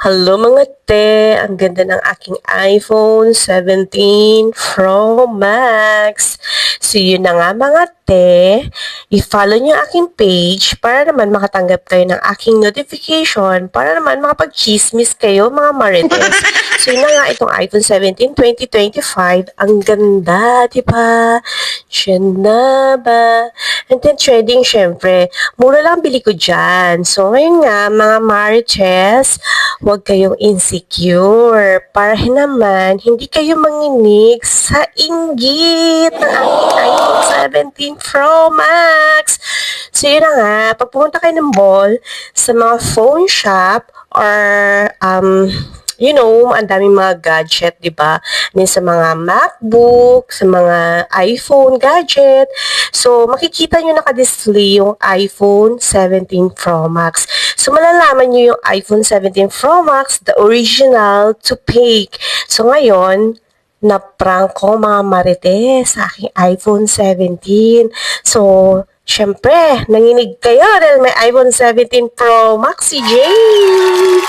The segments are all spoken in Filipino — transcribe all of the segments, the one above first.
Hello mga te! Ang ganda ng aking iPhone 17 Pro Max. So yun na nga mga te, i-follow nyo aking page para naman makatanggap kayo ng aking notification para naman makapag-chismis kayo mga marites. So yun na nga itong iPhone 17 2025. Ang ganda, diba? Diyan na ba? And then trading syempre, mura lang bili ko dyan. So ngayon nga mga marites, huwag kayong insecure para naman hindi kayo manginig sa inggit ng aking iPhone 17 Pro Max. So yun na nga, pag pumunta kayo ng mall, sa mga phone shop or ang daming mga gadget, di ba? Sa mga MacBook, sa mga iPhone gadget. So, makikita nyo nakadisplay yung iPhone 17 Pro Max. So, malalaman nyo yung iPhone 17 Pro Max, the original to fake. So, ngayon, na-prank ko mga marites sa aking iPhone 17. So, syempre, nanginig kayo dahil may iPhone 17 Pro Max si Jane.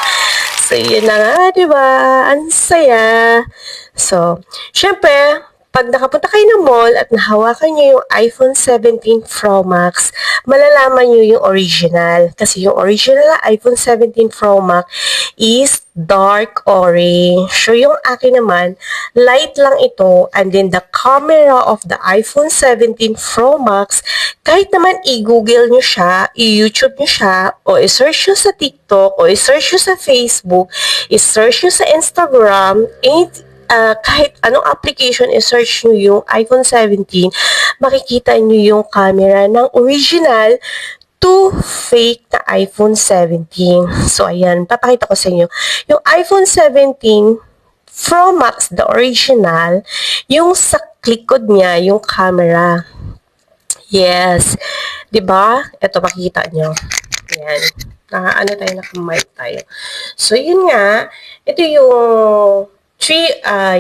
So, yun na nga, di ba? Ang saya. So, syempre, pag nakapunta kayo ng mall at nahawakan nyo yung iPhone 17 Pro Max, malalaman nyo yung original. Kasi yung original na iPhone 17 Pro Max is dark orange. So, yung akin naman, light lang ito. And then, the camera of the iPhone 17 Pro Max, kahit naman i-google nyo siya, i-YouTube nyo siya, o i-search nyo sa TikTok, o i-search nyo sa Facebook, i-search nyo sa Instagram, kahit anong application i-search nyo yung iPhone 17, makikita nyo yung camera ng original to fake na iPhone 17. So, ayan, papakita ko sa inyo. Yung iPhone 17 Pro Max, the original, yung sa likod niya, yung camera. Yes. 'Di ba? Ito, makikita nyo. Ayan. Naka-mic tayo. So, yun nga. Ito yung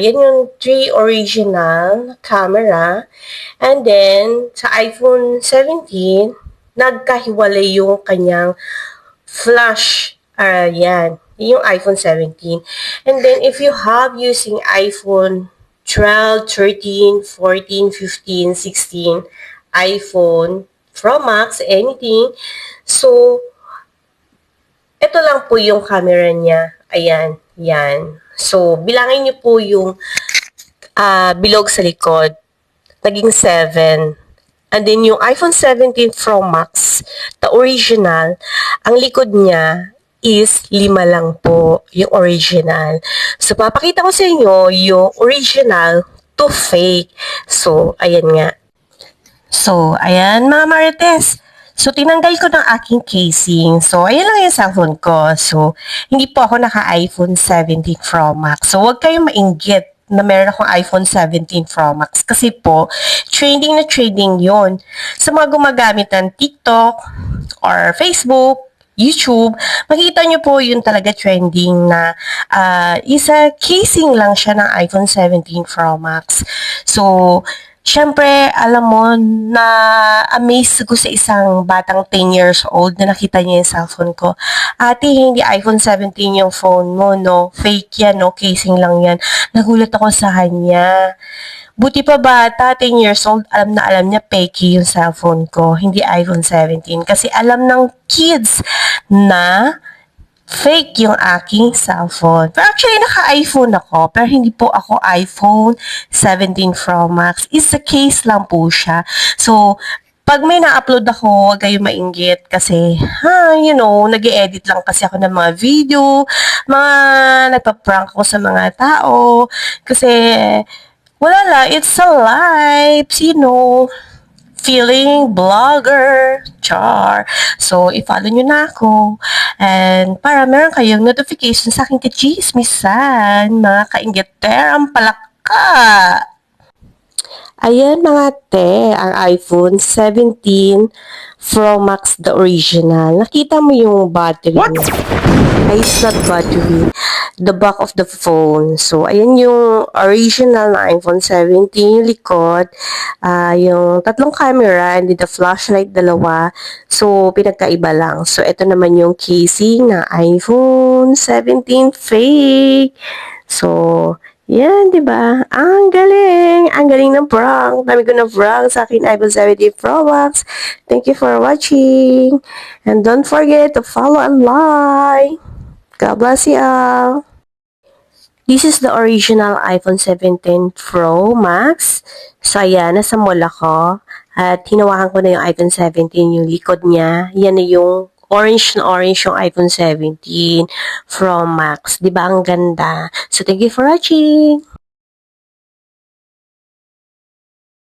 yan yung three original camera. And then, sa iPhone 17, nagkahiwalay yung kanyang flash. Yan. Yung iPhone 17. And then, if you have using iPhone 12, 13, 14, 15, 16, iPhone Pro Max, anything. So, ito lang po yung camera niya. Ayan. Yan. So, bilangin niyo po yung bilog sa likod. Naging 7. And then, yung iPhone 17 Pro Max, the original, ang likod niya is 5 lang po, yung original. So, papakita ko sa inyo yung original to fake. So, ayan nga. So, ayan mga marites. So, tinanggal ko ng aking casing. So, ayan lang yung cellphone ko. So, hindi po ako naka-iPhone 17 Pro Max. So, huwag kayong mainggit na meron akong iPhone 17 Pro Max. Kasi po, trading na trading yon. Sa mga gumagamit ng TikTok or Facebook, YouTube, makikita nyo po yun talaga trending na isa casing lang siya ng iPhone 17 Pro Max. So, syempre, alam mo, na-amaze ko sa isang batang 10 years old na nakita niya yung cellphone ko. Ate, hindi iPhone 17 yung phone mo, no? Fake yan, no? Casing lang yan. Nagulat ako sa kanya. Buti pa bata, 10 years old, alam niya fake yung cellphone ko, hindi iPhone 17. Kasi alam ng kids na fake yung aking cellphone. Pero actually, naka-iPhone ako. Pero hindi po ako iPhone 17 Pro Max. It's a case lang po siya. So, pag may na-upload ako, huwag kayo mainggit kasi, nag-i-edit lang kasi ako ng mga video, nagpa-prank ako sa mga tao. Kasi, wala lang, it's a life, feeling blogger, char. So, i-follow nyo na ako. And para meron kayong notification sa aking kachismisan, mga kaingiterang palaka. Ayan mga te, ang iPhone 17 Pro Max, the original. Nakita mo yung battery niya. It's not battery. the back of the phone. So, ayan yung original na iPhone 17, yung likod, yung tatlong camera, and the flashlight, dalawa. So, pinagkaiba lang. So, ito naman yung casing ng iPhone 17 fake. So, yan, di ba? Ang galing! Ang galing ng prank. Dami ko na prank sa akin iPhone 17 Pro Max. Thank you for watching. And don't forget to follow and like. God bless you all. This is the original iPhone 17 Pro Max. So, ayan, nasa mall ako. At hinawakan ko na yung iPhone 17, yung likod niya. Yan na yung orange na orange yung iPhone 17 Pro Max. Diba ang ganda? So, thank you for watching.